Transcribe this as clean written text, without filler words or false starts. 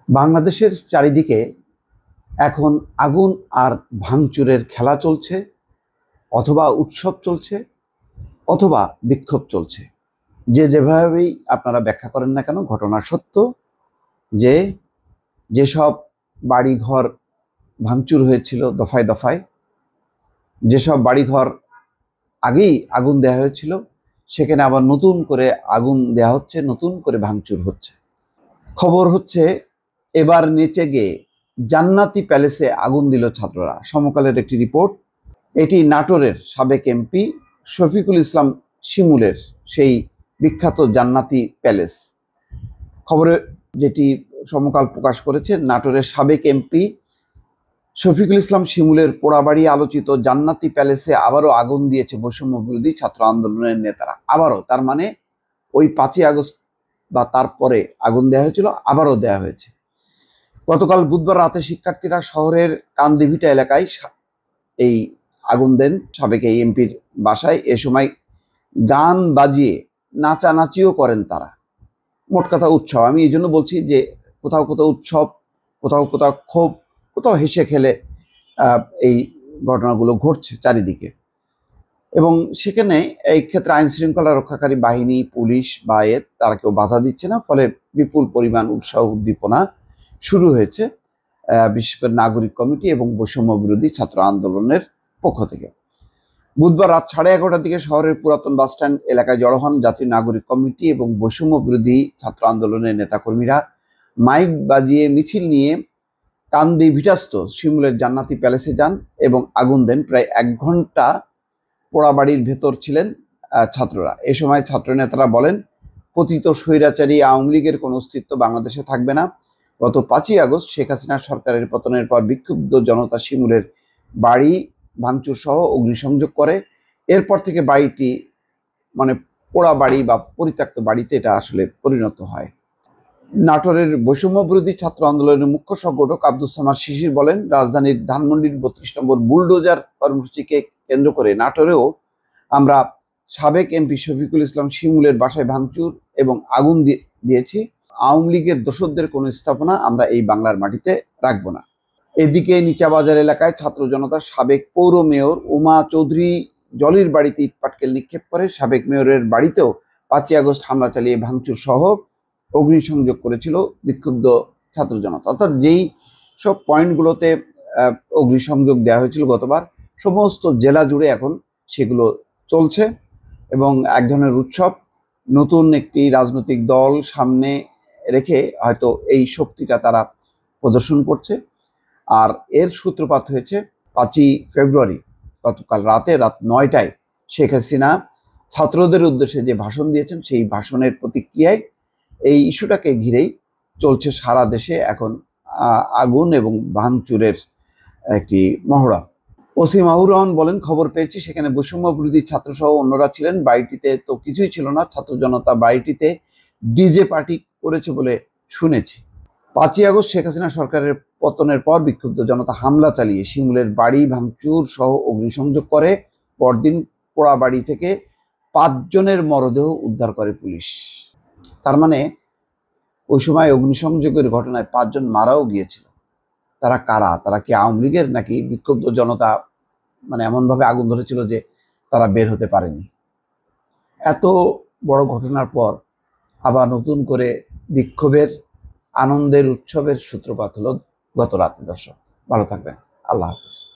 বাংলাদেশের চারিদিকে এখন আগুন আর ভাঙচুরের খেলা চলছে, অথবা উৎসব চলছে, অথবা বিক্ষোভ চলছে। যেভাবেই আপনারা ব্যাখ্যা করেন না কেন, ঘটনা সত্য যে যেসব বাড়িঘর ভাঙচুর হয়েছিল দফায় দফায়, যেসব বাড়িঘর আগেই আগুন দেওয়া হয়েছিল, সেখানে আবার নতুন করে আগুন দেওয়া হচ্ছে, নতুন করে ভাঙচুর হচ্ছে। খবর হচ্ছে এবার নেচে গিয়ে জান্নাতি প্যালেসে আগুন দিল ছাত্ররা। সমকালের একটি রিপোর্ট। এটি নাটোরের সাবেক এমপি শফিকুল ইসলাম শিমুলের সেই বিখ্যাত জান্নাতি প্যালেস। খবরে যেটি সমকাল প্রকাশ করেছে, নাটোরের সাবেক এমপি শফিকুল ইসলাম শিমুলের পোড়াবাড়ি আলোচিত জান্নাতি প্যালেসে আবারও আগুন দিয়েছে বৈষম্য বিরোধী ছাত্র আন্দোলনের নেতারা। আবারও, তার মানে ওই 5ই আগস্ট বা তারপরে আগুন দেওয়া হয়েছিল, আবারও দেওয়া হয়েছে। গতকাল বুধবার রাতে শিক্ষার্থীরা শহরের কান্দিভিটা এলাকায় এই আগুন দেন সাবেক এই এমপির বাসায়। এ সময় গান বাজিয়ে নাচানাচিও করেন তারা। মোট কথা উৎসব। আমি এই জন্য বলছি যে কোথাও কোথাও উৎসব, কোথাও কোথাও ক্ষোভ, কোথাও হেসে খেলে এই ঘটনাগুলো ঘটছে চারিদিকে। এবং সেখানে এই ক্ষেত্রে আইন শৃঙ্খলা রক্ষাকারী বাহিনী, পুলিশ বা তারা কেউ বাধা দিচ্ছে না। ফলে বিপুল পরিমাণ উৎসাহ উদ্দীপনা শুরু হয়েছে, বিশেষ করে নাগরিক কমিটি এবং বৈষম্য বিরোধী ছাত্র আন্দোলনের পক্ষ থেকে। বুধবার রাত 11:30টার দিকে শহরের পুরাতন বাসস্ট্যান্ড এলাকায় জড়ো হন জাতীয় নাগরিক কমিটি এবং বৈষম্য বিরোধী ছাত্র আন্দোলনের নেতাকর্মীরা। মাইক বাজিয়ে মিছিল নিয়ে কান্দিভিটাস্থ শিমুলের জান্নাতি প্যালেসে যান এবং আগুন দেন। প্রায় 1 ঘন্টা পোড়াবাড়ির ভেতর ছিলেন ছাত্ররা। এ সময় ছাত্র নেতারা বলেন, পতিত স্বৈরাচারী আওয়ামী লীগের কোনো অস্তিত্ব বাংলাদেশে থাকবে না। গত 5ই আগস্ট শেখ হাসিনা সরকারের পতনের পর বিক্ষুব্ধ জনতা শিমুলের বাড়ি ভাঙচুর সহ অগ্নিসংযোগ করে। এরপর থেকে বাড়িটি মানে পোড়া বাড়ি বা পরিত্যক্ত বাড়িতে এটা আসলে পরিণত হয়। নাটোরের বৈষম্য বিরোধী ছাত্র আন্দোলনের মুখ্য সংগঠক আব্দুস সামাদ শিশির বলেন, রাজধানীর ধানমন্ডির 32 নম্বর বুলডোজার কর্মসূচিকে কেন্দ্র করে নাটোরেও আমরা সাবেক এমপি শফিকুল ইসলাম শিমুলের বাসায় ভাঙচুর এবং আগুন দিয়েছি। আওয়ামী লীগের দোসরদের কোনো স্থাপনা আমরা এই বাংলার মাটিতে রাখবো না। এদিকে নিচাবাজার এলাকায় ছাত্র জনতার সাবেক পৌর মেয়র উমা চৌধুরী জলির বাড়িতে ইটপাটকেল নিক্ষেপ করে। সাবেক মেয়রের বাড়িতেও 5ই আগস্ট হামলা চালিয়ে ভাঙচুর সহ অগ্নিসংযোগ করেছিল বিক্ষুব্ধ ছাত্র জনতা। অর্থাৎ যেই সব পয়েন্টগুলোতে অগ্নিসংযোগ দেওয়া হয়েছিল গতবার, সমস্ত জেলা জুড়ে এখন সেগুলো চলছে এবং এক ধরনের উৎসব। নতুন একটি রাজনৈতিক দল সামনে রেখে হয়তো এই শক্তিটা তারা প্রদর্শন করছে। আর এর সূত্রপাত হয়েছে 5ই ফেব্রুয়ারি গতকাল রাত 9টায় শেখ হাসিনা ছাত্রদের উদ্দেশ্যে যে ভাষণ দিয়েছেন, সেই ভাষণের প্রতিক্রিয়ায় এই ইস্যুটাকে ঘিরেই চলছে সারা দেশে এখন আগুন এবং ভাঙচুরের একটি মহড়া। ওসি মাহবুর রহমান বলেন, খবর পেয়েছি সেখানে বৈষম্য বিরোধী ছাত্রসহ অন্যরা ছিলেন। বাড়িটিতে তো কিছুই ছিল না। ছাত্র জনতা বাড়িটিতে ডিজে পার্টি করেছে বলে শুনেছি। 5ই আগস্ট শেখ হাসিনা সরকারের পতনের পর বিক্ষুব্ধ জনতা হামলা চালিয়ে শিমুলের বাড়ি ভাঙচুর সহ অগ্নিসংযোগ করে। পরদিন পোড়া বাড়ি থেকে 5 জনের মরদেহ উদ্ধার করে পুলিশ। তার মানে ওই সময় অগ্নিসংযোগের ঘটনায় 5 জন মারাও গিয়েছিল। তারা কারা? তারা কি আওয়ামী লীগের নাকি বিক্ষুব্ধ জনতা এমনভাবে আগুন ধরেছিল যে তারা বের হতে পারেনি? এত বড় ঘটনার পর আবার নতুন করে বিক্ষোভের, আনন্দের, উৎসবের সূত্রপাত হলো গত রাতে। দর্শক ভালো থাকবেন। আল্লাহ হাফেজ।